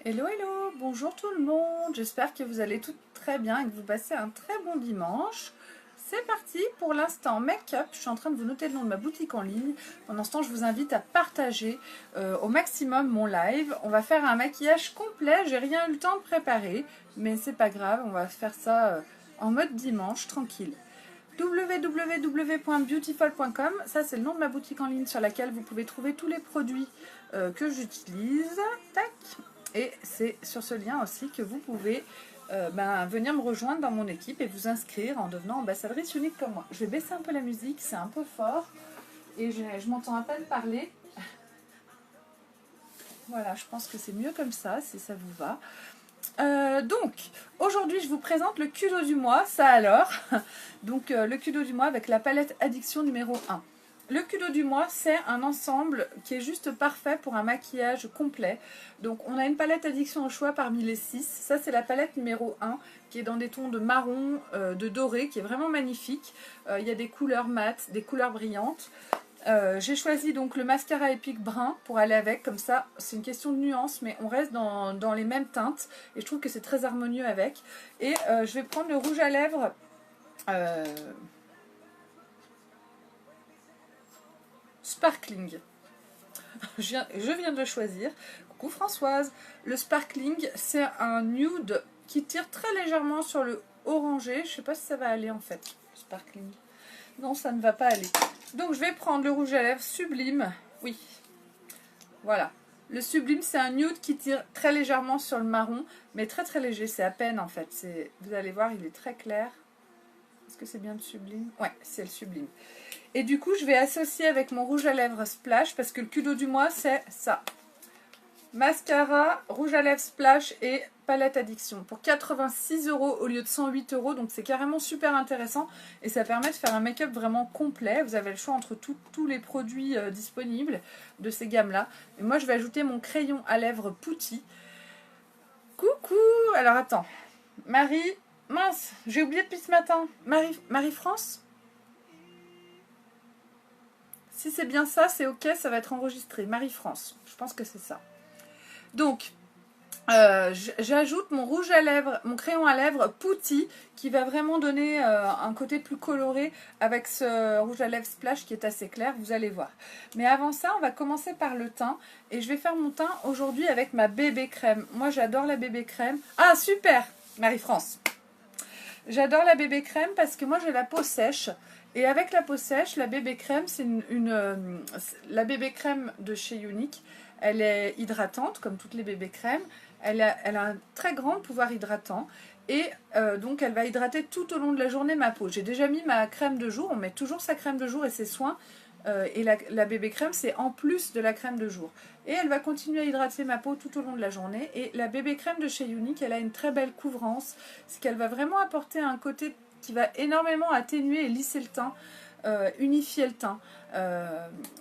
Hello, hello, bonjour tout le monde, j'espère que vous allez tous très bien et que vous passez un très bon dimanche. C'est parti pour l'instant make-up, je suis en train de vous noter le nom de ma boutique en ligne. Pendant ce temps, je vous invite à partager au maximum mon live. On va faire un maquillage complet, j'ai rien eu le temps de préparer, mais c'est pas grave, on va faire ça en mode dimanche, tranquille. www.beautiful.com, ça c'est le nom de ma boutique en ligne sur laquelle vous pouvez trouver tous les produits que j'utilise. Tac. Et c'est sur ce lien aussi que vous pouvez venir me rejoindre dans mon équipe et vous inscrire en devenant ambassadrice unique comme moi. Je vais baisser un peu la musique, c'est un peu fort et je m'entends à peine parler. Voilà, je pense que c'est mieux comme ça, si ça vous va. Donc, aujourd'hui, je vous présente le culot du mois, ça alors. Donc, le culot du mois avec la palette Addiction numéro 1. Le culot du mois, c'est un ensemble qui est juste parfait pour un maquillage complet. Donc, on a une palette Addiction au choix parmi les 6. Ça, c'est la palette numéro 1 qui est dans des tons de marron, de doré, qui est vraiment magnifique. Il y a des couleurs mates, des couleurs brillantes. J'ai choisi donc le mascara épique brun pour aller avec, comme ça c'est une question de nuance mais on reste dans les mêmes teintes et je trouve que c'est très harmonieux avec. Et je vais prendre le rouge à lèvres Sparkling. Je viens de le choisir. Coucou Françoise. Le Sparkling, c'est un nude qui tire très légèrement sur le orangé. Je sais pas si ça va aller en fait, Sparkling. Non, ça ne va pas aller. Donc, je vais prendre le rouge à lèvres Sublime. Oui. Voilà. Le Sublime, c'est un nude qui tire très légèrement sur le marron, mais très très léger. C'est à peine en fait. Vous allez voir, il est très clair. Est-ce que c'est bien le Sublime? Ouais, c'est le Sublime. Et du coup, je vais associer avec mon rouge à lèvres Splash, parce que le culot du mois, c'est ça. Mascara, rouge à lèvres Splash et palette Addiction pour 86 € au lieu de 108 €. Donc c'est carrément super intéressant et ça permet de faire un make-up vraiment complet. Vous avez le choix entre tous les produits disponibles de ces gammes-là. Et moi je vais ajouter mon crayon à lèvres Pooty. Coucou. Alors attends. Marie. Mince, j'ai oublié depuis ce matin. Marie-France. Si c'est bien ça, c'est ok, ça va être enregistré. Marie-France. Je pense que c'est ça. Donc, j'ajoute mon rouge à lèvres, mon crayon à lèvres Pooty qui va vraiment donner un côté plus coloré avec ce rouge à lèvres Splash qui est assez clair, vous allez voir. Mais avant ça, on va commencer par le teint et je vais faire mon teint aujourd'hui avec ma bébé crème. Moi, j'adore la bébé crème. Ah, super, Marie-France. J'adore la bébé crème parce que moi, j'ai la peau sèche. Et avec la peau sèche, la bébé crème, c'est la bébé crème de chez Younique. Elle est hydratante, comme toutes les bébés crèmes. Elle a un très grand pouvoir hydratant. Et donc, elle va hydrater tout au long de la journée ma peau. J'ai déjà mis ma crème de jour. On met toujours sa crème de jour et ses soins. Et la bébé crème, c'est en plus de la crème de jour. Et elle va continuer à hydrater ma peau tout au long de la journée. Et la bébé crème de chez Younique, elle a une très belle couvrance. C'est qu'elle va vraiment apporter un côté qui va énormément atténuer et lisser le teint. Unifier le teint.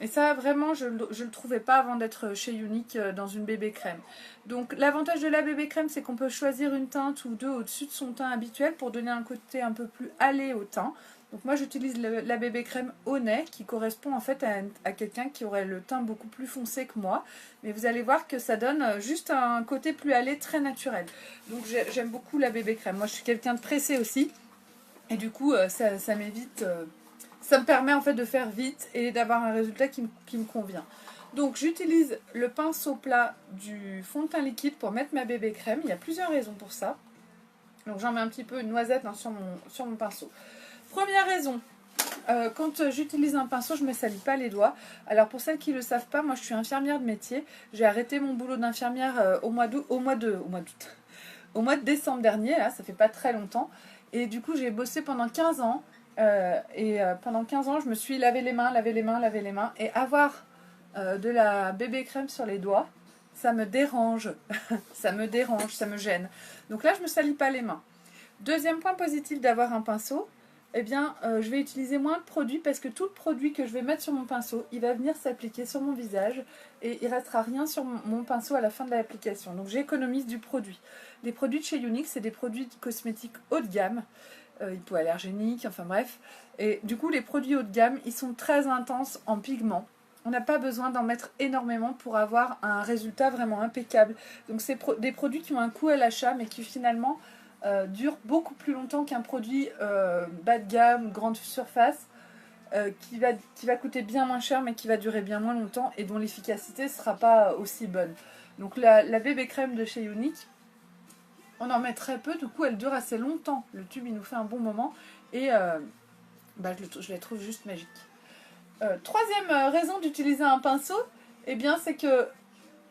Et ça, vraiment, je ne le trouvais pas avant d'être chez Younique dans une bébé crème. Donc, l'avantage de la bébé crème, c'est qu'on peut choisir une teinte ou deux au-dessus de son teint habituel pour donner un côté un peu plus allé au teint. Donc, moi, j'utilise la bébé crème Honnet qui correspond en fait à quelqu'un qui aurait le teint beaucoup plus foncé que moi. Mais vous allez voir que ça donne juste un côté plus allé, très naturel. Donc, j'aime beaucoup la bébé crème. Moi, je suis quelqu'un de pressé aussi. Et du coup, ça m'évite... ça me permet en fait de faire vite et d'avoir un résultat qui me convient. Donc j'utilise le pinceau plat du fond de teint liquide pour mettre ma bébé crème. Il y a plusieurs raisons pour ça. Donc j'en mets un petit peu une noisette sur mon pinceau. Première raison, quand j'utilise un pinceau, je ne me salis pas les doigts. Alors pour celles qui ne le savent pas, moi je suis infirmière de métier. J'ai arrêté mon boulot d'infirmière au mois de décembre dernier, là, ça fait pas très longtemps. Et du coup j'ai bossé pendant 15 ans. Pendant 15 ans, je me suis lavé les mains. Et avoir de la bébé crème sur les doigts, ça me dérange. Ça me gêne. Donc là, je ne me salis pas les mains. Deuxième point positif d'avoir un pinceau, eh bien, je vais utiliser moins de produits parce que tout le produit que je vais mettre sur mon pinceau, il va venir s'appliquer sur mon visage et il ne restera rien sur mon pinceau à la fin de l'application. Donc j'économise du produit. Les produits de chez Younique, c'est des produits cosmétiques haut de gamme. Hypoallergéniques, enfin bref. Et du coup, les produits haut de gamme, ils sont très intenses en pigments. on n'a pas besoin d'en mettre énormément pour avoir un résultat vraiment impeccable. Donc c'est des produits qui ont un coût à l'achat, mais qui finalement durent beaucoup plus longtemps qu'un produit bas de gamme, grande surface, qui va coûter bien moins cher, mais qui va durer bien moins longtemps et dont l'efficacité ne sera pas aussi bonne. Donc la bébé crème de chez Younique, on en met très peu, du coup elle dure assez longtemps. Le tube il nous fait un bon moment et je la trouve juste magique. Troisième raison d'utiliser un pinceau, eh bien c'est que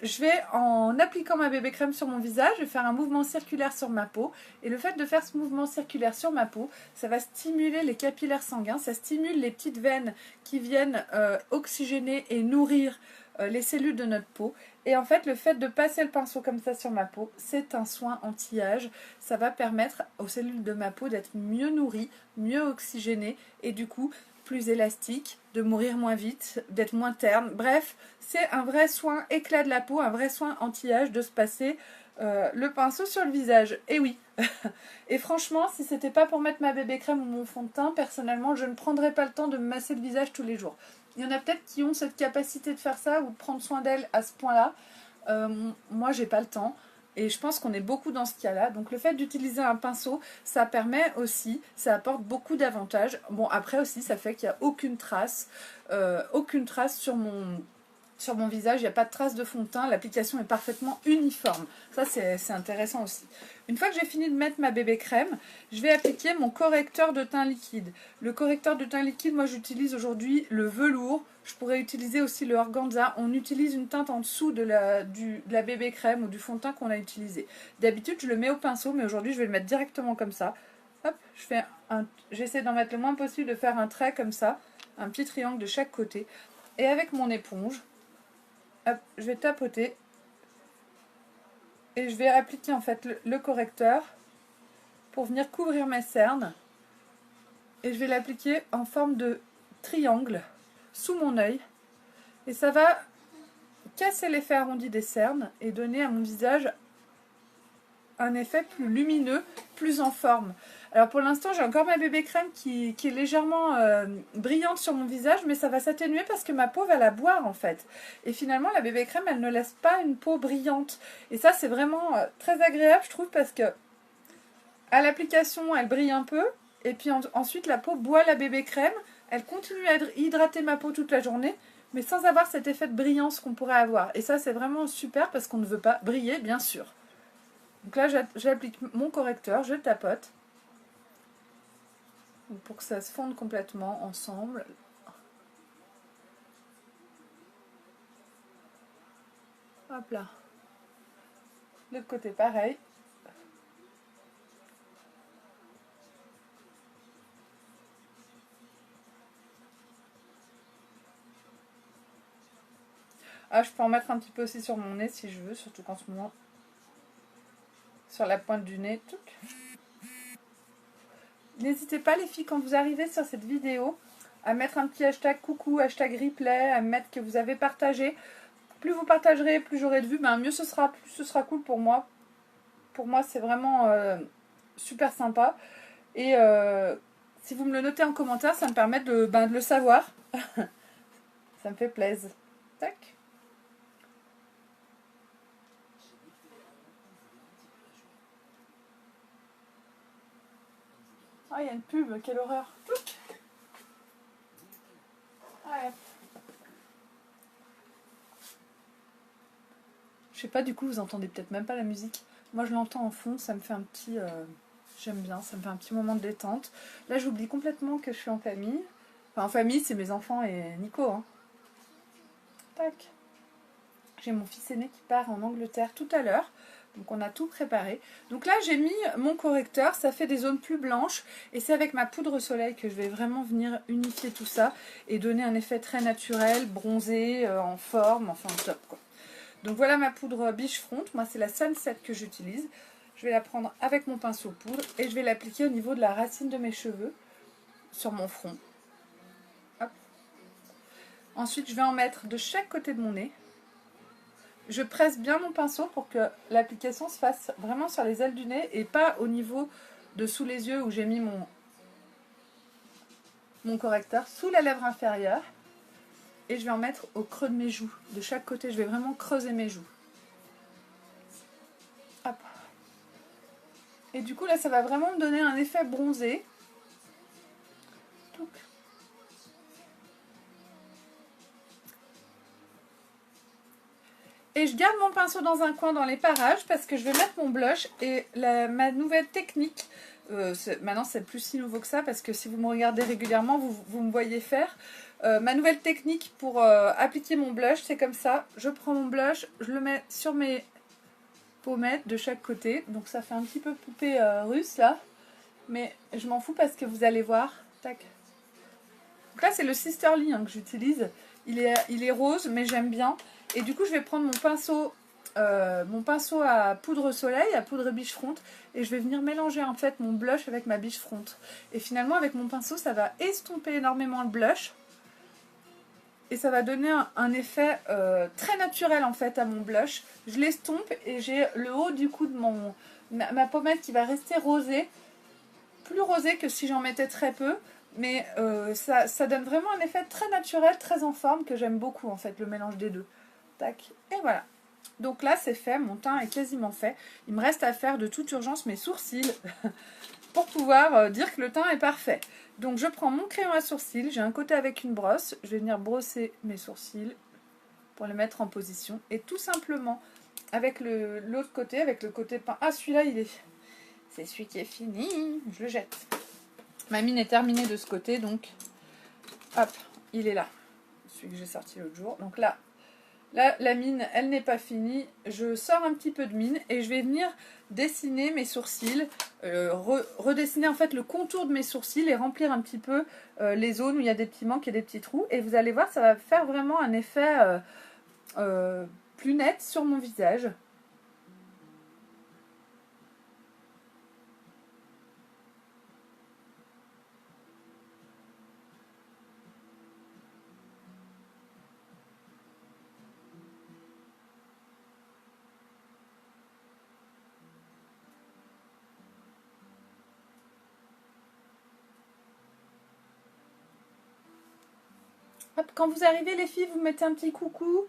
je vais, en appliquant ma bébé crème sur mon visage, je vais faire un mouvement circulaire sur ma peau. Et le fait de faire ce mouvement circulaire sur ma peau, ça va stimuler les capillaires sanguins, ça stimule les petites veines qui viennent oxygéner et nourrir les cellules de notre peau. Et en fait, le fait de passer le pinceau comme ça sur ma peau, c'est un soin anti-âge. Ça va permettre aux cellules de ma peau d'être mieux nourries, mieux oxygénées et du coup plus élastique, de mourir moins vite, d'être moins terne. Bref, c'est un vrai soin éclat de la peau, un vrai soin anti-âge de se passer le pinceau sur le visage. Et oui. Et franchement, si c'était pas pour mettre ma bébé crème ou mon fond de teint, personnellement, je ne prendrais pas le temps de me masser le visage tous les jours. Il y en a peut-être qui ont cette capacité de faire ça ou de prendre soin d'elles à ce point-là. Moi, j'ai pas le temps. Et je pense qu'on est beaucoup dans ce cas-là. Donc le fait d'utiliser un pinceau, ça permet aussi, ça apporte beaucoup d'avantages. Bon, après aussi, ça fait qu'il n'y a aucune trace sur mon visage. Il n'y a pas de trace de fond de teint. L'application est parfaitement uniforme. Ça, c'est intéressant aussi. Une fois que j'ai fini de mettre ma bébé crème, je vais appliquer mon correcteur de teint liquide. Le correcteur de teint liquide, moi j'utilise aujourd'hui le velours. Je pourrais utiliser aussi le organza. On utilise une teinte en dessous de la bébé crème ou du fond de teint qu'on a utilisé. D'habitude, je le mets au pinceau, mais aujourd'hui, je vais le mettre directement comme ça. Hop, j'essaie d'en mettre le moins possible, de faire un trait comme ça, un petit triangle de chaque côté. Et avec mon éponge, hop, je vais tapoter et je vais appliquer en fait le correcteur pour venir couvrir mes cernes. Et je vais l'appliquer en forme de triangle sous mon œil. Et ça va casser l'effet arrondi des cernes et donner à mon visage un effet plus lumineux, plus en forme. Alors pour l'instant, j'ai encore ma bébé crème qui est légèrement brillante sur mon visage, mais ça va s'atténuer parce que ma peau va la boire en fait. Et finalement, la bébé crème, elle ne laisse pas une peau brillante. Et ça, c'est vraiment très agréable, je trouve, parce que à l'application, elle brille un peu, et puis ensuite, la peau boit la bébé crème. Elle continue à hydrater ma peau toute la journée, mais sans avoir cet effet de brillance qu'on pourrait avoir. Et ça, c'est vraiment super parce qu'on ne veut pas briller, bien sûr. Donc là, j'applique mon correcteur, je tapote pour que ça se fonde complètement ensemble. Hop là. L'autre côté, pareil. Ah, je peux en mettre un petit peu aussi sur mon nez si je veux, surtout qu'en ce moment, sur la pointe du nez. N'hésitez pas les filles, quand vous arrivez sur cette vidéo, à mettre un petit hashtag coucou, hashtag replay, à mettre que vous avez partagé. Plus vous partagerez, plus j'aurai de vues, ben mieux ce sera, plus ce sera cool pour moi. Pour moi, c'est vraiment super sympa. Et si vous me le notez en commentaire, ça me permet de le savoir. Ça me fait plaisir. Tac. Ah, il y a une pub, quelle horreur. Ouais. Je sais pas, du coup, vous entendez peut-être même pas la musique. Moi, je l'entends en fond, ça me fait un petit... j'aime bien, ça me fait un petit moment de détente. Là, j'oublie complètement que je suis en famille. Enfin, en famille, c'est mes enfants et Nico. Hein. Tac. J'ai mon fils aîné qui part en Angleterre tout à l'heure. Donc on a tout préparé. Donc là j'ai mis mon correcteur, ça fait des zones plus blanches. Et c'est avec ma poudre soleil que je vais vraiment venir unifier tout ça. Et donner un effet très naturel, bronzé, en forme, enfin top quoi. Donc voilà ma poudre Biche Front. Moi c'est la Sunset que j'utilise. Je vais la prendre avec mon pinceau poudre. Et je vais l'appliquer au niveau de la racine de mes cheveux. Sur mon front. Hop. Ensuite je vais en mettre de chaque côté de mon nez. Je presse bien mon pinceau pour que l'application se fasse vraiment sur les ailes du nez et pas au niveau de sous les yeux où j'ai mis mon correcteur, sous la lèvre inférieure. et je vais en mettre au creux de mes joues. De chaque côté, je vais vraiment creuser mes joues. Hop. Et du coup, là, ça va vraiment me donner un effet bronzé. Touc. Et je garde mon pinceau dans un coin dans les parages parce que je vais mettre mon blush. Et ma nouvelle technique, maintenant c'est plus si nouveau que ça parce que si vous me regardez régulièrement, vous me voyez faire. Ma nouvelle technique pour appliquer mon blush, c'est comme ça. Je prends mon blush, je le mets sur mes pommettes de chaque côté. Donc ça fait un petit peu poupée russe là. Mais je m'en fous parce que vous allez voir. Tac. Donc là c'est le Sisterly que j'utilise. Il est rose mais j'aime bien. Et du coup je vais prendre mon pinceau à poudre soleil, à poudre biche fronte. Et je vais venir mélanger en fait mon blush avec ma biche fronte. Et finalement avec mon pinceau ça va estomper énormément le blush. Et ça va donner un effet très naturel en fait à mon blush. Je l'estompe et j'ai le haut du coup de ma pommette qui va rester rosée. Plus rosée que si j'en mettais très peu. Mais ça donne vraiment un effet très naturel, très en forme que j'aime beaucoup en fait, le mélange des deux. Tac, et voilà. Donc là c'est fait, mon teint est quasiment fait. Il me reste à faire de toute urgence mes sourcils pour pouvoir dire que le teint est parfait. Donc je prends mon crayon à sourcils, j'ai un côté avec une brosse, je vais venir brosser mes sourcils pour les mettre en position. Et tout simplement avec l'autre côté, avec le côté peint. Ah celui-là c'est celui qui est fini, je le jette. Ma mine est terminée de ce côté, donc hop, il est là. Celui que j'ai sorti l'autre jour. Donc là, la mine, elle n'est pas finie. Je sors un petit peu de mine et je vais venir dessiner mes sourcils, redessiner en fait le contour de mes sourcils et remplir un petit peu les zones où il y a des petits manques et des petits trous. Et vous allez voir, ça va faire vraiment un effet plus net sur mon visage. Hop, quand vous arrivez les filles, vous mettez un petit coucou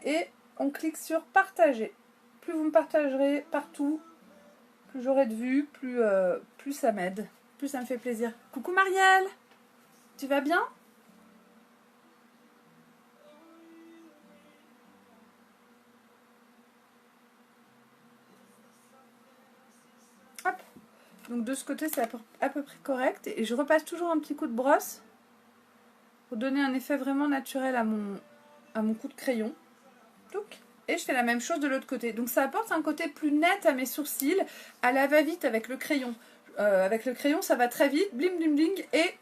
et on clique sur partager. Plus vous me partagerez partout, plus j'aurai de vues, plus ça m'aide, plus ça me fait plaisir. Coucou Marielle, tu vas bien? Hop, donc de ce côté c'est à peu près correct et je repasse toujours un petit coup de brosse pour donner un effet vraiment naturel à mon coup de crayon. Et je fais la même chose de l'autre côté. Donc ça apporte un côté plus net à mes sourcils, à la va-vite avec le crayon. Avec le crayon ça va très vite, bling bling bling, et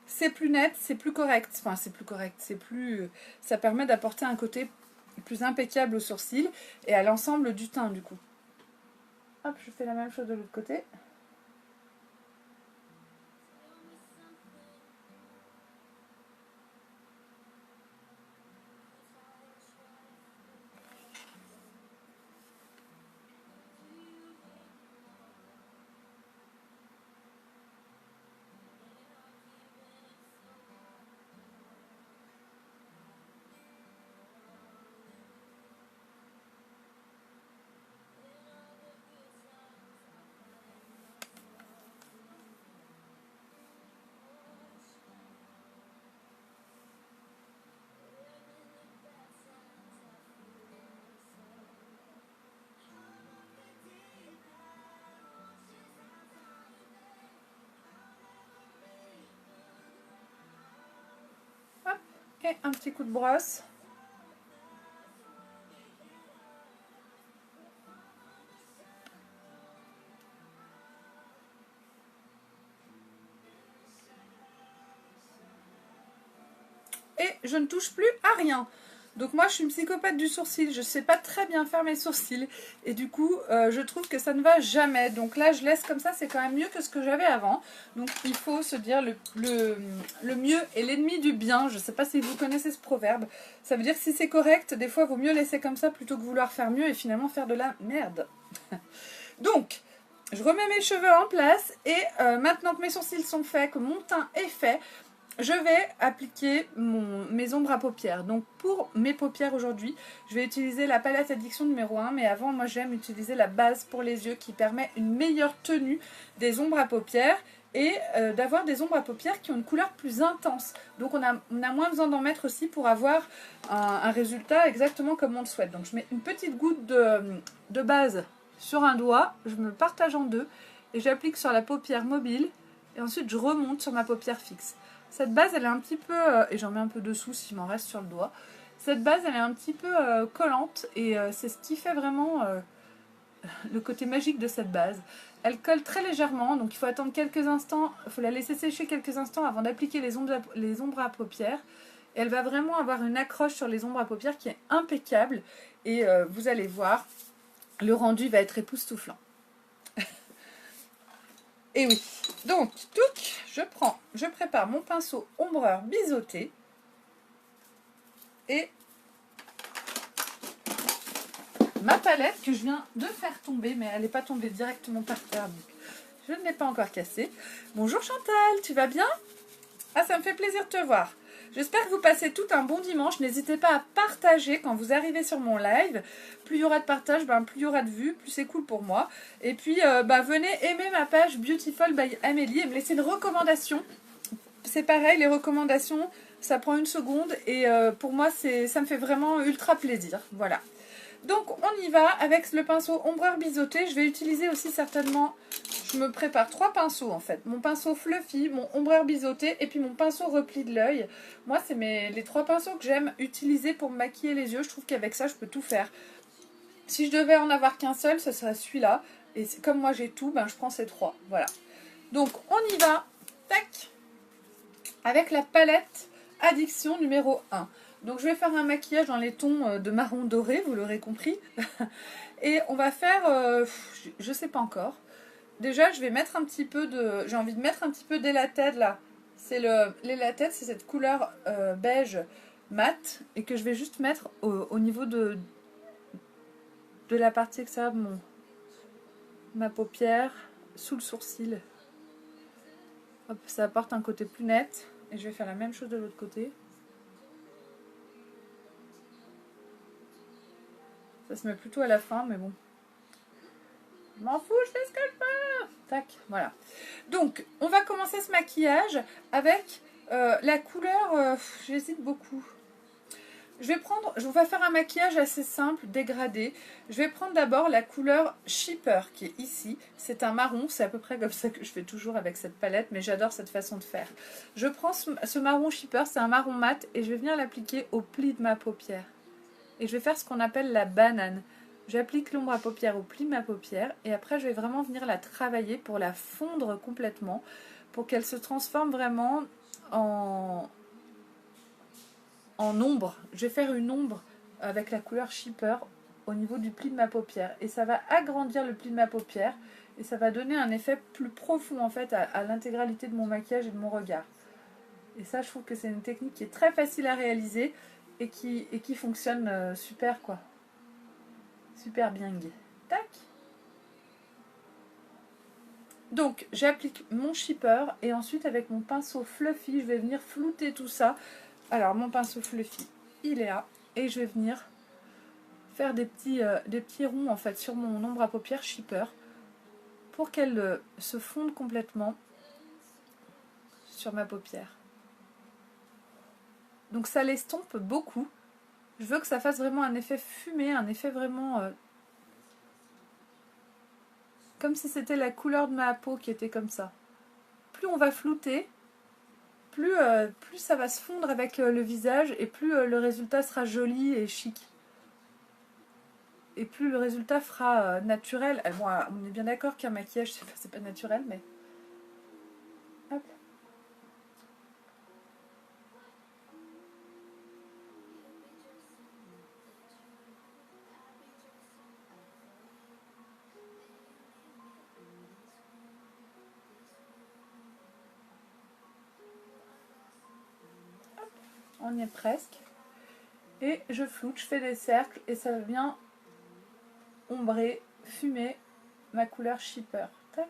c'est plus net, c'est plus correct. Enfin c'est plus correct, ça permet d'apporter un côté plus impeccable aux sourcils et à l'ensemble du teint du coup. Hop, je fais la même chose de l'autre côté. Hop, et un petit coup de brosse. Et je ne touche plus à rien. Donc moi je suis une psychopathe du sourcil, je ne sais pas très bien faire mes sourcils et du coup je trouve que ça ne va jamais. Donc là je laisse comme ça, c'est quand même mieux que ce que j'avais avant. Donc il faut se dire le mieux est l'ennemi du bien. Je ne sais pas si vous connaissez ce proverbe. Ça veut dire que si c'est correct, des fois il vaut mieux laisser comme ça plutôt que vouloir faire mieux et finalement faire de la merde. Donc je remets mes cheveux en place et maintenant que mes sourcils sont faits, que mon teint est fait, je vais appliquer mes ombres à paupières. Donc pour mes paupières aujourd'hui, je vais utiliser la palette Addiction numéro 1. Mais avant, moi j'aime utiliser la base pour les yeux qui permet une meilleure tenue des ombres à paupières. Et d'avoir des ombres à paupières qui ont une couleur plus intense. Donc on a moins besoin d'en mettre aussi pour avoir un résultat exactement comme on le souhaite. Donc je mets une petite goutte de base sur un doigt, je me partage en deux et j'applique sur la paupière mobile et ensuite je remonte sur ma paupière fixe. Cette base elle est un petit peu, et j'en mets un peu dessous s'il m'en reste sur le doigt, cette base elle est un petit peu collante et c'est ce qui fait vraiment le côté magique de cette base. Elle colle très légèrement, donc il faut attendre quelques instants, il faut la laisser sécher quelques instants avant d'appliquer les ombres à paupières. Et elle va vraiment avoir une accroche sur les ombres à paupières qui est impeccable. Et vous allez voir, le rendu va être époustouflant. Et oui, donc, je prépare mon pinceau ombreur biseauté. Et ma palette que je viens de faire tomber, mais elle n'est pas tombée directement par terre, donc je ne l'ai pas encore cassée. Bonjour Chantal, tu vas bien? Ah, ça me fait plaisir de te voir. J'espère que vous passez tout un bon dimanche. N'hésitez pas à partager quand vous arrivez sur mon live. Plus il y aura de partage, plus il y aura de vues, plus c'est cool pour moi. Et puis, venez aimer ma page Beautiful by Amélie et me laisser une recommandation. C'est pareil, les recommandations, ça prend une seconde. Et pour moi, ça me fait vraiment ultra plaisir. Voilà. Donc, on y va avec le pinceau ombreur biseauté. Je vais utiliser aussi certainement... Je me prépare 3 pinceaux en fait. Mon pinceau fluffy, mon ombreur biseauté et puis mon pinceau repli de l'œil. Moi, c'est les 3 pinceaux que j'aime utiliser pour me maquiller les yeux. Je trouve qu'avec ça, je peux tout faire. Si je devais en avoir qu'un seul, ce serait celui-là. Et comme moi, j'ai tout, je prends ces 3. Voilà. Donc, on y va. Tac. Avec la palette Addiction numéro 1. Donc, je vais faire un maquillage dans les tons de marron doré, vous l'aurez compris. Et on va faire... je sais pas encore. Déjà, je vais mettre un petit peu de... J'ai envie de mettre un petit peu d'élated là. C'est l'élated, c'est cette couleur beige mat. Et que je vais juste mettre au niveau de la partie extérieure de ma paupière, sous le sourcil. Hop, ça apporte un côté plus net. Et je vais faire la même chose de l'autre côté. Ça se met plutôt à la fin, mais bon. Je m'en fous, je fais ce que je peux. Tac, voilà. Donc, on va commencer ce maquillage avec la couleur... J'hésite beaucoup. Je vais faire un maquillage assez simple, dégradé. Je vais prendre d'abord la couleur Shipper qui est ici. C'est un marron, c'est à peu près comme ça que je fais toujours avec cette palette, mais j'adore cette façon de faire. Je prends ce marron Shipper, c'est un marron mat, et je vais venir l'appliquer au pli de ma paupière. Et je vais faire ce qu'on appelle la banane. J'applique l'ombre à paupières au pli de ma paupière et après je vais vraiment venir la travailler pour la fondre complètement, pour qu'elle se transforme vraiment en ombre. Je vais faire une ombre avec la couleur Shipper au niveau du pli de ma paupière et ça va agrandir le pli de ma paupière et ça va donner un effet plus profond en fait à l'intégralité de mon maquillage et de mon regard. Et ça, je trouve que c'est une technique qui est très facile à réaliser et qui fonctionne super quoi. Super bien. Tac. Donc, j'applique mon shipper et ensuite avec mon pinceau fluffy, je vais venir flouter tout ça. Alors, mon pinceau fluffy, il est là. Et je vais venir faire des petits ronds en fait sur mon ombre à paupières shipper pour qu'elle se fonde complètement sur ma paupière. Donc, ça l'estompe beaucoup. Je veux que ça fasse vraiment un effet fumé, un effet vraiment... comme si c'était la couleur de ma peau qui était comme ça. Plus on va flouter, plus ça va se fondre avec le visage et plus le résultat sera joli et chic. Et plus le résultat fera naturel. Bon, on est bien d'accord qu'un maquillage, c'est pas naturel, mais... Hop. On y est presque. Et je floute, je fais des cercles et ça vient ombrer, fumer ma couleur shipper. Tac.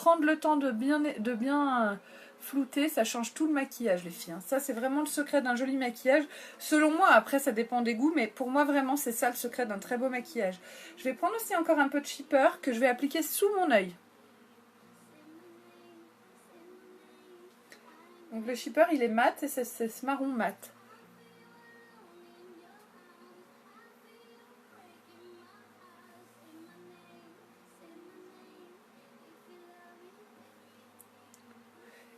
prendre le temps de bien flouter, ça change tout le maquillage les filles. Hein. Ça c'est vraiment le secret d'un joli maquillage. Selon moi, après ça dépend des goûts, mais pour moi vraiment c'est ça le secret d'un très beau maquillage. Je vais prendre aussi encore un peu de shipper que je vais appliquer sous mon œil. Donc le shipper il est mat et c'est ce marron mat.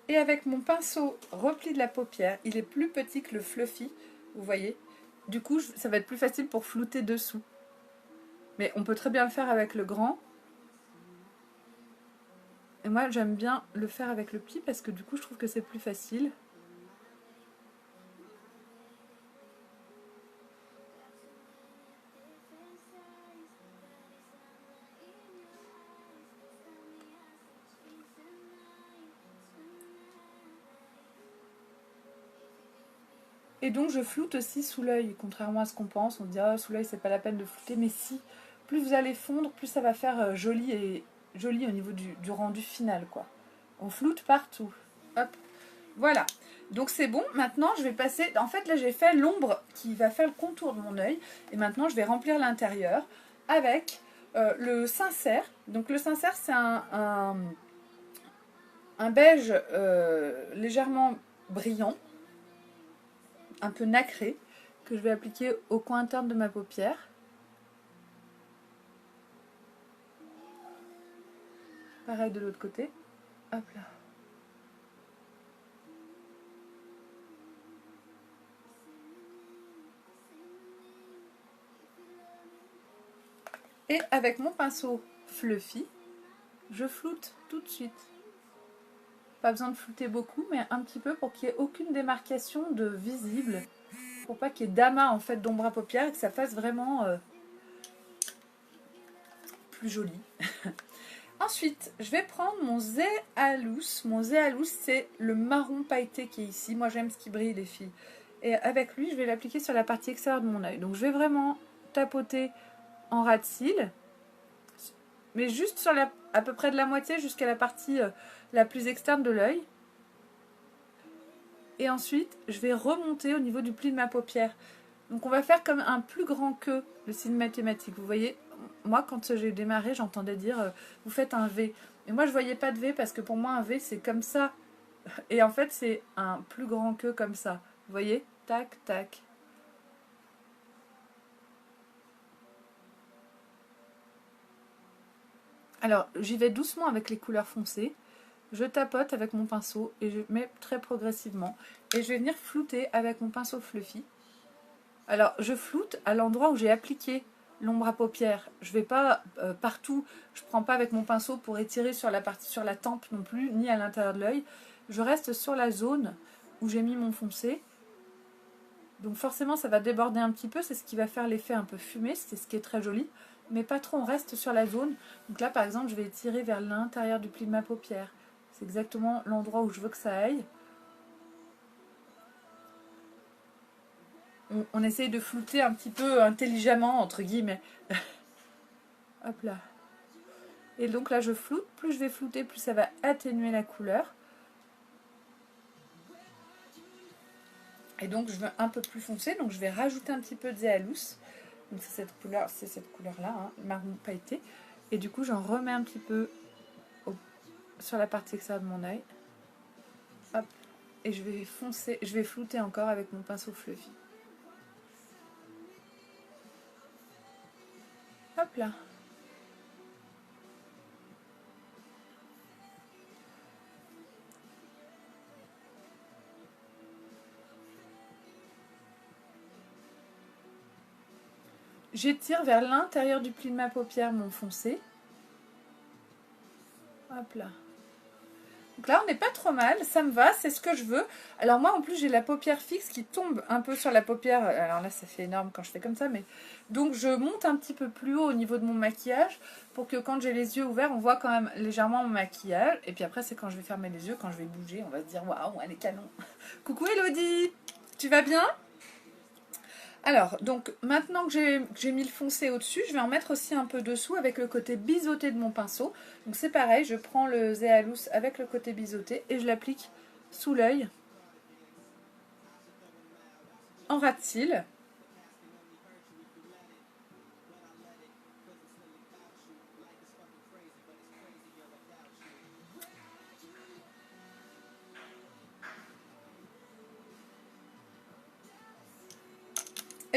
Et avec mon pinceau repli de la paupière, il est plus petit que le fluffy, vous voyez. Du coup, ça va être plus facile pour flouter dessous. Mais on peut très bien le faire avec le grand. Et moi, j'aime bien le faire avec le petit parce que du coup, je trouve que c'est plus facile. Et donc je floute aussi sous l'œil, contrairement à ce qu'on pense. On dit ah, sous l'œil c'est pas la peine de flouter, mais si, plus vous allez fondre, plus ça va faire joli au niveau du rendu final quoi. On floute partout. Hop, voilà. Donc c'est bon, maintenant je vais passer, en fait là j'ai fait l'ombre qui va faire le contour de mon œil. Et maintenant je vais remplir l'intérieur avec le sincère. Donc le sincère c'est un beige légèrement brillant, un peu nacré, que je vais appliquer au coin interne de ma paupière. Pareil de l'autre côté. Hop là. Et avec mon pinceau fluffy, je floute tout de suite. Pas besoin de flouter beaucoup, mais un petit peu pour qu'il n'y ait aucune démarcation de visible. Pour pas qu'il y ait d'amas en fait d'ombre à paupières et que ça fasse vraiment plus joli. Ensuite, je vais prendre mon Zéalous. Mon Zéalous, c'est le marron pailleté qui est ici. Moi, j'aime ce qui brille, les filles. Et avec lui, je vais l'appliquer sur la partie extérieure de mon œil. Donc, je vais vraiment tapoter en ras de cils. Mais juste sur à peu près de la moitié jusqu'à la partie la plus externe de l'œil. Et ensuite, je vais remonter au niveau du pli de ma paupière. Donc, on va faire comme un plus grand que le signe mathématique. Vous voyez, moi, quand j'ai démarré, j'entendais dire vous faites un V. Et moi, je voyais pas de V parce que pour moi, un V, c'est comme ça. Et en fait, c'est un plus grand que comme ça. Vous voyez, tac, tac. Alors, j'y vais doucement avec les couleurs foncées. Je tapote avec mon pinceau et je mets très progressivement. Et je vais venir flouter avec mon pinceau fluffy. Alors, je floute à l'endroit où j'ai appliqué l'ombre à paupières. Je ne vais pas partout, je ne prends pas avec mon pinceau pour étirer sur la partie, sur la tempe non plus, ni à l'intérieur de l'œil. Je reste sur la zone où j'ai mis mon foncé. Donc forcément, ça va déborder un petit peu, c'est ce qui va faire l'effet un peu fumé, c'est ce qui est très joli. Mais pas trop, on reste sur la zone. Donc là, par exemple, je vais étirer vers l'intérieur du pli de ma paupière. C'est exactement l'endroit où je veux que ça aille. On essaye de flouter un petit peu intelligemment, entre guillemets. Hop là. Et donc là, je floute. Plus je vais flouter, plus ça va atténuer la couleur. Et donc, je veux un peu plus foncé. Donc, je vais rajouter un petit peu de Zéalous. Donc, c'est cette couleur-là, hein, marron pailleté. Et du coup, j'en remets un petit peu sur la partie extérieure de mon œil. Hop. Et je vais foncer, je vais flouter encore avec mon pinceau fluffy. Hop là. J'étire vers l'intérieur du pli de ma paupière mon foncé. Hop là. Donc là, on n'est pas trop mal, ça me va, c'est ce que je veux. Alors moi, en plus, j'ai la paupière fixe qui tombe un peu sur la paupière. Alors là, ça fait énorme quand je fais comme ça, mais... Donc je monte un petit peu plus haut au niveau de mon maquillage pour que quand j'ai les yeux ouverts, on voit quand même légèrement mon maquillage. Et puis après, c'est quand je vais fermer les yeux, quand je vais bouger, on va se dire « Waouh, elle est canon !» Coucou Elodie, tu vas bien? Alors, donc maintenant que j'ai mis le foncé au-dessus, je vais en mettre aussi un peu dessous avec le côté biseauté de mon pinceau. Donc c'est pareil, je prends le Zealous avec le côté biseauté et je l'applique sous l'œil en ras de cils.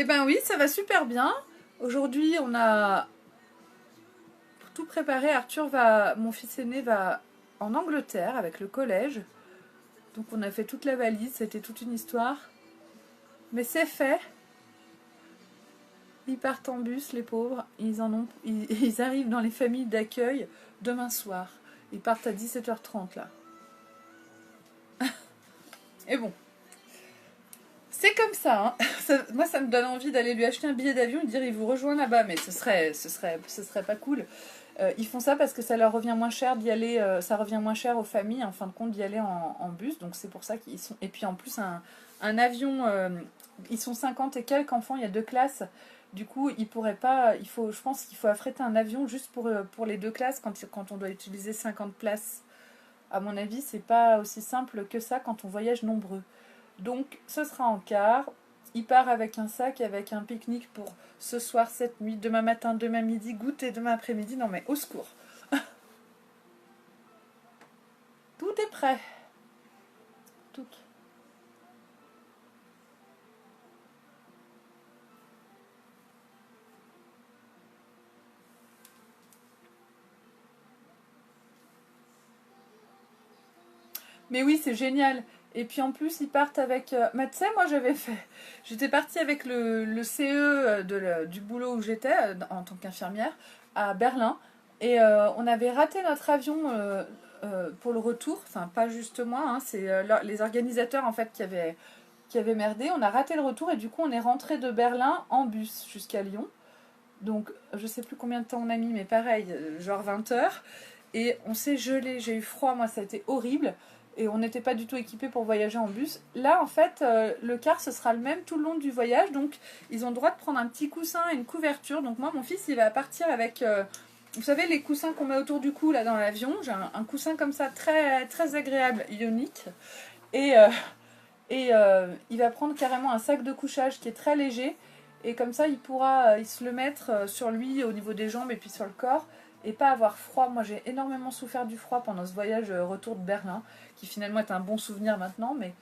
Eh ben oui, ça va super bien. Aujourd'hui, on a tout préparé. Mon fils aîné va en Angleterre avec le collège. Donc on a fait toute la valise, c'était toute une histoire. Mais c'est fait. Ils partent en bus, les pauvres. Ils arrivent dans les familles d'accueil demain soir. Ils partent à 17h30 là. Et bon, c'est comme ça, hein. Moi, ça me donne envie d'aller lui acheter un billet d'avion et dire il vous rejoint là-bas, mais ce serait pas cool. Ils font ça parce que ça leur revient moins cher d'y aller, ça revient moins cher aux familles en fin de compte d'y aller en bus, donc c'est pour ça qu'ils sont. Et puis en plus un avion, ils sont 50 et quelques enfants, il y a 2 classes. Du coup, ils pourraient pas. Je pense qu'il faut affréter un avion juste pour les 2 classes quand on doit utiliser 50 places. À mon avis, c'est pas aussi simple que ça quand on voyage nombreux. Donc, ce sera en car. Il part avec un sac, avec un pique-nique pour ce soir, cette nuit, demain matin, demain midi, goûter demain après-midi. Non mais au secours. Tout est prêt. Tout. Mais oui, c'est génial. Et puis en plus, ils partent avec. Mais tu sais, moi j'avais fait. J'étais partie avec le CE du boulot où j'étais en tant qu'infirmière à Berlin. Et on avait raté notre avion pour le retour. Enfin, pas juste moi, hein, c'est les organisateurs en fait qui avaient merdé. On a raté le retour et du coup, on est rentré de Berlin en bus jusqu'à Lyon. Donc, je sais plus combien de temps on a mis, mais pareil, genre 20 heures. Et on s'est gelé, j'ai eu froid, moi ça a été horrible. Et on n'était pas du tout équipés pour voyager en bus. Là, en fait, le car, ce sera le même tout le long du voyage. Donc, ils ont le droit de prendre un petit coussin et une couverture. Donc, moi, mon fils, il va partir avec, vous savez, les coussins qu'on met autour du cou, là, dans l'avion. J'ai un coussin comme ça, très, très agréable, ionique. Et, il va prendre carrément un sac de couchage qui est très léger. Et comme ça, il pourra il se le mettre sur lui, au niveau des jambes et puis sur le corps. Et pas avoir froid. Moi, j'ai énormément souffert du froid pendant ce voyage retour de Berlin, qui finalement est un bon souvenir maintenant. Mais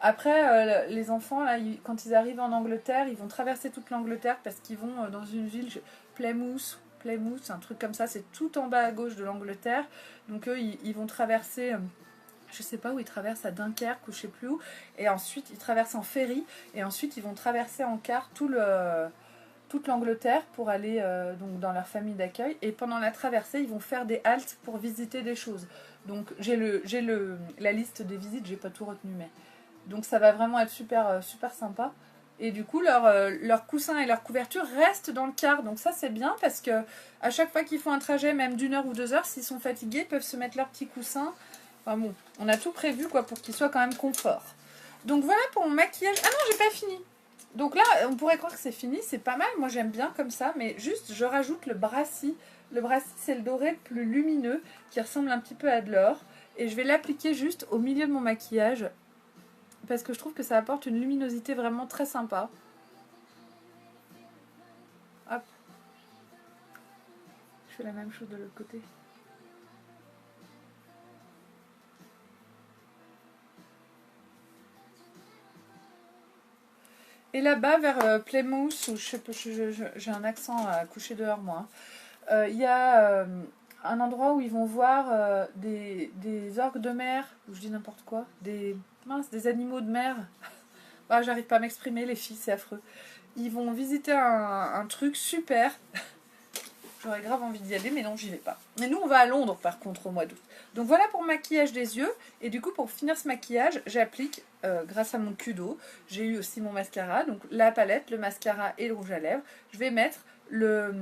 après, les enfants, là, quand ils arrivent en Angleterre, ils vont traverser toute l'Angleterre parce qu'ils vont dans une ville, Plymouth, un truc comme ça. C'est tout en bas à gauche de l'Angleterre. Donc eux, ils vont traverser... je sais pas où ils traversent, à Dunkerque ou je sais plus où, et ensuite ils traversent en ferry, et ensuite ils vont traverser en car toute l'Angleterre pour aller donc dans leur famille d'accueil, et pendant la traversée ils vont faire des haltes pour visiter des choses. Donc j'ai la liste des visites, j'ai pas tout retenu, mais donc ça va vraiment être super, super sympa. Et du coup, leur coussin et leur couverture restent dans le car. Donc ça, c'est bien parce que à chaque fois qu'ils font un trajet, même d'1 heure ou 2 heures, s'ils sont fatigués, ils peuvent se mettre leur petit coussin. Enfin bon, on a tout prévu quoi pour qu'il soit quand même confort. Donc voilà pour mon maquillage. Ah non, j'ai pas fini. Donc là, on pourrait croire que c'est fini, c'est pas mal. Moi, j'aime bien comme ça, mais juste, je rajoute le brassis. Le brassis, c'est le doré le plus lumineux qui ressemble un petit peu à de l'or. Et je vais l'appliquer juste au milieu de mon maquillage parce que je trouve que ça apporte une luminosité vraiment très sympa. Hop. Je fais la même chose de l'autre côté. Et là-bas, vers Plymouth, où je sais pas, j'ai un accent à coucher dehors, moi, il y a un endroit où ils vont voir des orgues de mer, ou je dis n'importe quoi, des animaux de mer. Ah, j'arrive pas à m'exprimer, les filles, c'est affreux. Ils vont visiter un truc super. J'aurais grave envie d'y aller, mais non, j'y vais pas. Mais nous, on va à Londres, par contre, au mois d'août. Donc voilà pour le maquillage des yeux. Et du coup, pour finir ce maquillage, j'applique, grâce à mon Kudo, j'ai eu aussi mon mascara. Donc la palette, le mascara et le rouge à lèvres. Je vais mettre le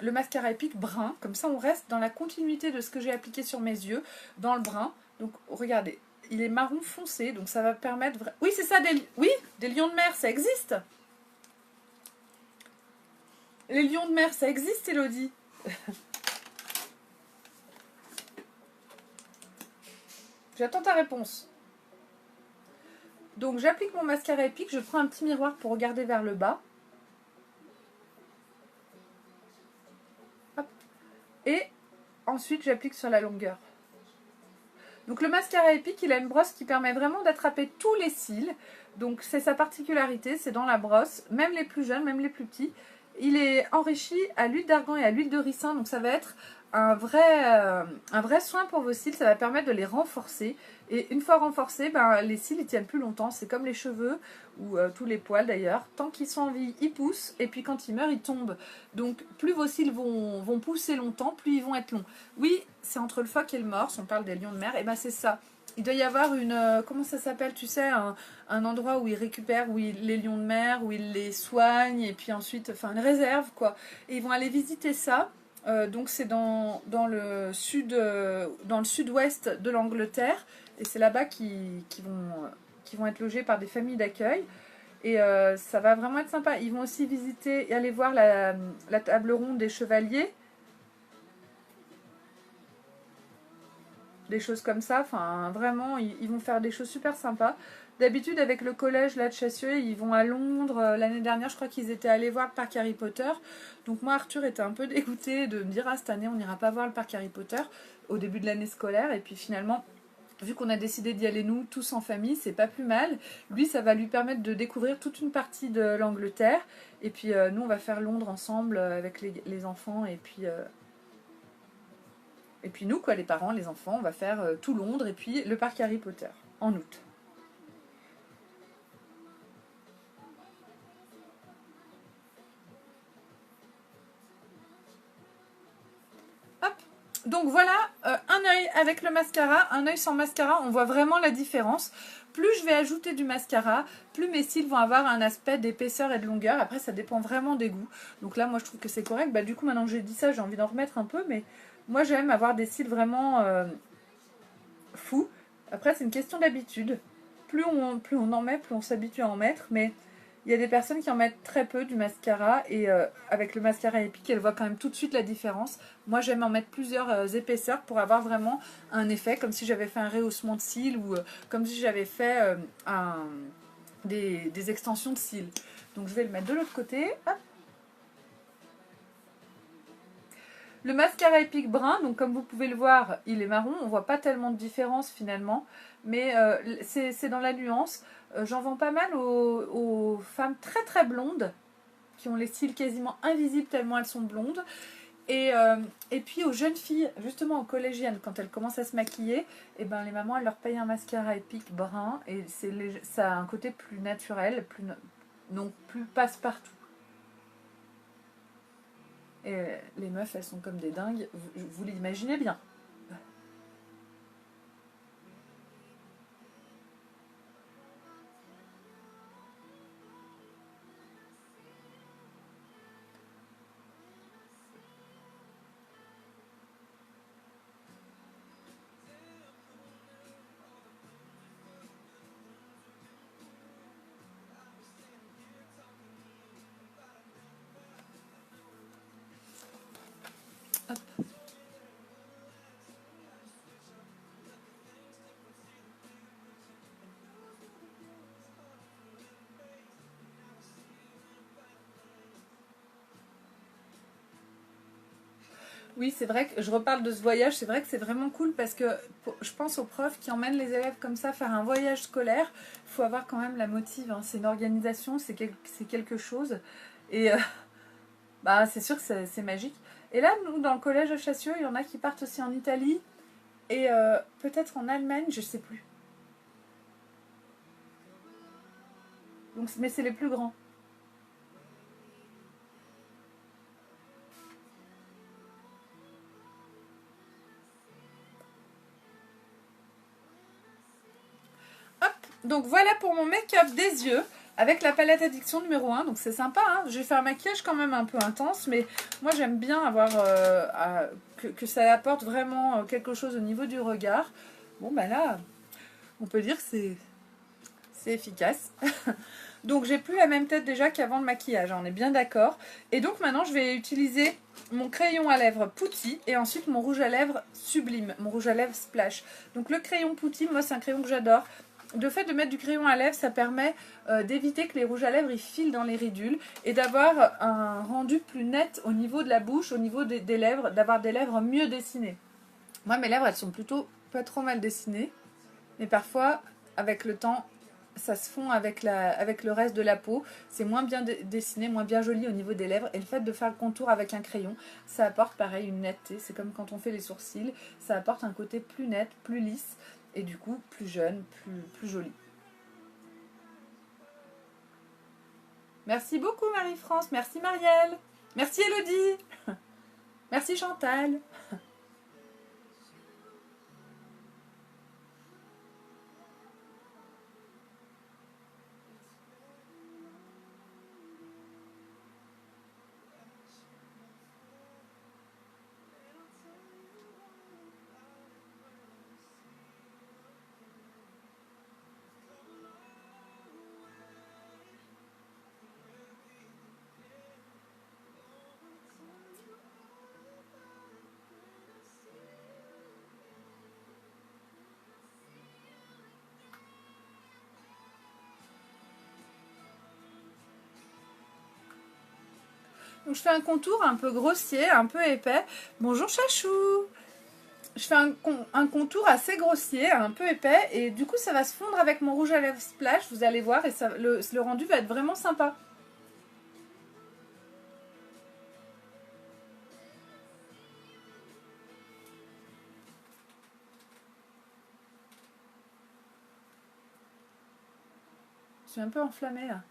mascara épique brun. Comme ça, on reste dans la continuité de ce que j'ai appliqué sur mes yeux, dans le brun. Donc regardez, il est marron foncé, donc ça va permettre... Oui, c'est ça, des lions de mer, ça existe. Les lions de mer, ça existe, Elodie? J'attends ta réponse. Donc j'applique mon mascara épique, je prends un petit miroir pour regarder vers le bas. Hop. Et ensuite j'applique sur la longueur. Donc le mascara épique, il a une brosse qui permet vraiment d'attraper tous les cils. Donc c'est sa particularité, c'est dans la brosse, même les plus jeunes, même les plus petits. Il est enrichi à l'huile d'argan et à l'huile de ricin, donc ça va être un vrai soin pour vos cils, ça va permettre de les renforcer. Et une fois renforcés, ben, les cils ils tiennent plus longtemps, c'est comme les cheveux ou tous les poils d'ailleurs. Tant qu'ils sont en vie, ils poussent et puis quand ils meurent, ils tombent. Donc plus vos cils vont pousser longtemps, plus ils vont être longs. Oui, c'est entre le phoque et le morse, on parle des lions de mer, et ben c'est ça. Il doit y avoir une, comment ça s'appelle, tu sais, un endroit où ils récupèrent les lions de mer, où ils les soignent, et puis ensuite, enfin une réserve quoi. Et ils vont aller visiter ça. Donc c'est dans le sud-ouest de l'Angleterre, et c'est là-bas qu'ils vont être logés par des familles d'accueil. Et ça va vraiment être sympa. Ils vont aussi visiter et aller voir la table ronde des chevaliers. Des choses comme ça, enfin vraiment ils vont faire des choses super sympas. D'habitude avec le collège là de Chassieux, ils vont à Londres. L'année dernière je crois qu'ils étaient allés voir le parc Harry Potter. Donc moi Arthur était un peu dégoûté de me dire ah cette année on n'ira pas voir le parc Harry Potter au début de l'année scolaire. Et puis finalement vu qu'on a décidé d'y aller nous tous en famille, c'est pas plus mal. Lui ça va lui permettre de découvrir toute une partie de l'Angleterre. Et puis nous on va faire Londres ensemble avec les enfants et puis nous, quoi, les parents, les enfants, on va faire tout Londres et puis le parc Harry Potter en août. Hop. Donc voilà, un œil avec le mascara, un œil sans mascara, on voit vraiment la différence. Plus je vais ajouter du mascara, plus mes cils vont avoir un aspect d'épaisseur et de longueur. Après, ça dépend vraiment des goûts. Donc là, moi, je trouve que c'est correct. Bah, du coup, maintenant que j'ai dit ça, j'ai envie d'en remettre un peu. Mais moi, j'aime avoir des cils vraiment fous. Après, c'est une question d'habitude. Plus on en met, plus on s'habitue à en mettre. Mais il y a des personnes qui en mettent très peu du mascara. Et avec le mascara épique, elles voient quand même tout de suite la différence. Moi, j'aime en mettre plusieurs épaisseurs pour avoir vraiment un effet. Comme si j'avais fait un rehaussement de cils. Ou comme si j'avais fait des extensions de cils. Donc je vais le mettre de l'autre côté. Hop. Le mascara épique brun, donc comme vous pouvez le voir, il est marron. On ne voit pas tellement de différence finalement, mais c'est dans la nuance. J'en vends pas mal aux femmes très très blondes, qui ont les cils quasiment invisibles tellement elles sont blondes. Et puis aux jeunes filles, justement aux collégiennes, quand elles commencent à se maquiller, et ben les mamans elles leur payent un mascara épique brun et ça a un côté plus naturel, plus passe-partout. Et les meufs, elles sont comme des dingues. Vous l'imaginez bien. Hop. Oui, c'est vrai que je reparle de ce voyage, c'est vrai que c'est vraiment cool parce que je pense aux profs qui emmènent les élèves comme ça faire un voyage scolaire. Il faut avoir quand même la motive, hein. C'est une organisation, c'est quelque chose. Et bah, c'est sûr que c'est magique. Et là, nous, dans le collège de Chassieux, il y en a qui partent aussi en Italie et peut-être en Allemagne, je sais plus. Donc, mais c'est les plus grands. Hop, donc voilà pour mon make-up des yeux avec la palette Addiction numéro 1. Donc c'est sympa, hein. J'ai fait un maquillage quand même un peu intense, mais moi j'aime bien avoir que ça apporte vraiment quelque chose au niveau du regard. Bon ben là, on peut dire que c'est efficace. Donc j'ai plus la même tête déjà qu'avant le maquillage, hein, on est bien d'accord. Et donc maintenant je vais utiliser mon crayon à lèvres Putty et ensuite mon rouge à lèvres Sublime, mon rouge à lèvres Splash. Donc le crayon Putty, moi c'est un crayon que j'adore. Le fait de mettre du crayon à lèvres, ça permet d'éviter que les rouges à lèvres ils filent dans les ridules et d'avoir un rendu plus net au niveau de la bouche, au niveau des lèvres, d'avoir des lèvres mieux dessinées. Moi mes lèvres elles sont plutôt pas trop mal dessinées, mais parfois avec le temps ça se fond avec le reste de la peau, c'est moins bien dessiné, moins bien joli au niveau des lèvres, et le fait de faire le contour avec un crayon, ça apporte pareil une netteté, c'est comme quand on fait les sourcils, ça apporte un côté plus net, plus lisse, et du coup plus jeune, plus joli. Merci beaucoup Marie-France, merci Marielle, merci Elodie, merci Chantal. Donc je fais un contour un peu grossier, un peu épais. Bonjour Chachou. Je fais un contour assez grossier, un peu épais, et du coup ça va se fondre avec mon rouge à lèvres Splash, vous allez voir, et ça, le rendu va être vraiment sympa. Je suis un peu enflammée là.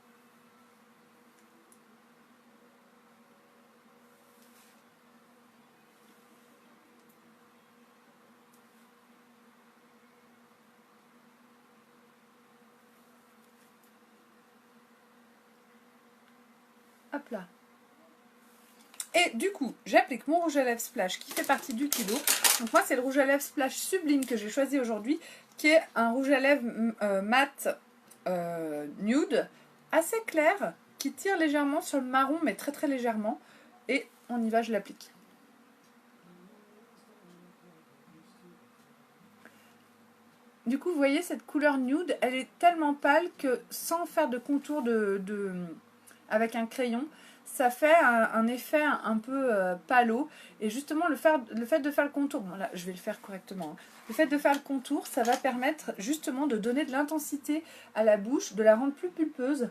Hop là. Et du coup, j'applique mon rouge à lèvres Splash qui fait partie du kilo. Donc moi, c'est le rouge à lèvres Splash Sublime que j'ai choisi aujourd'hui, qui est un rouge à lèvres mat nude, assez clair, qui tire légèrement sur le marron, mais très très légèrement. Et on y va, je l'applique. Du coup, vous voyez, cette couleur nude, elle est tellement pâle que sans faire de contour avec un crayon, ça fait un effet un peu pâle. Et justement, le fait de faire le contour, bon là, je vais le faire correctement, hein. Le fait de faire le contour, ça va permettre justement de donner de l'intensité à la bouche, de la rendre plus pulpeuse.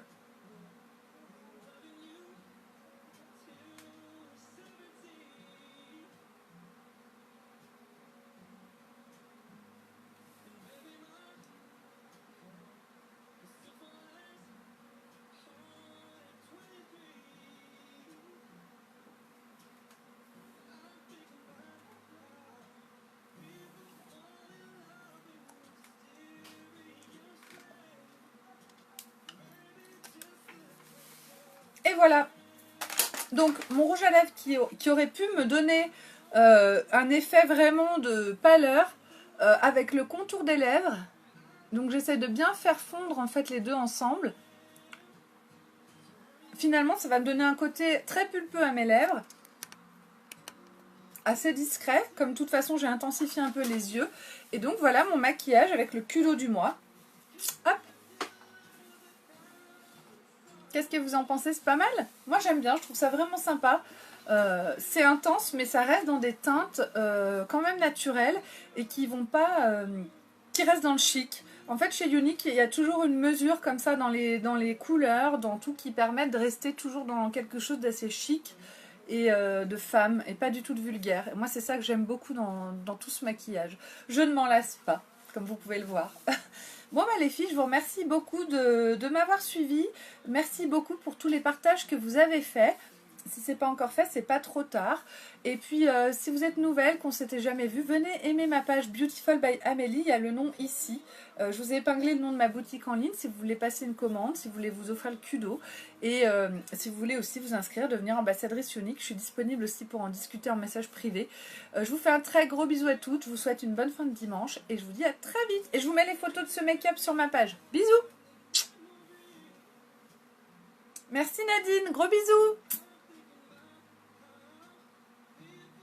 Et voilà. Donc, mon rouge à lèvres qui aurait pu me donner un effet vraiment de pâleur avec le contour des lèvres. Donc, j'essaie de bien faire fondre en fait les deux ensemble. Finalement, ça va me donner un côté très pulpeux à mes lèvres. Assez discret. Comme de toute façon, j'ai intensifié un peu les yeux. Et donc, voilà mon maquillage avec le culot du mois. Hop. Qu'est-ce que vous en pensez? C'est pas mal? Moi j'aime bien, je trouve ça vraiment sympa. C'est intense, mais ça reste dans des teintes quand même naturelles et qui vont pas, qui restent dans le chic. En fait, chez Younique, il y a toujours une mesure comme ça dans les couleurs, dans tout, qui permettent de rester toujours dans quelque chose d'assez chic et de femme, et pas du tout de vulgaire. Et moi, c'est ça que j'aime beaucoup dans tout ce maquillage. Je ne m'en lasse pas, comme vous pouvez le voir. Bon bah les filles, je vous remercie beaucoup de m'avoir suivi. Merci beaucoup pour tous les partages que vous avez faits. Si ce n'est pas encore fait, c'est pas trop tard. Et puis si vous êtes nouvelle, qu'on ne s'était jamais vu, venez aimer ma page Beautiful by Amélie, il y a le nom ici. Je vous ai épinglé le nom de ma boutique en ligne si vous voulez passer une commande, si vous voulez vous offrir le kudo. Et si vous voulez aussi vous inscrire, devenir ambassadrice Younique, je suis disponible aussi pour en discuter en message privé. Je vous fais un très gros bisou à toutes, je vous souhaite une bonne fin de dimanche et je vous dis à très vite. Et je vous mets les photos de ce make-up sur ma page. Bisous! Merci Nadine, gros bisous.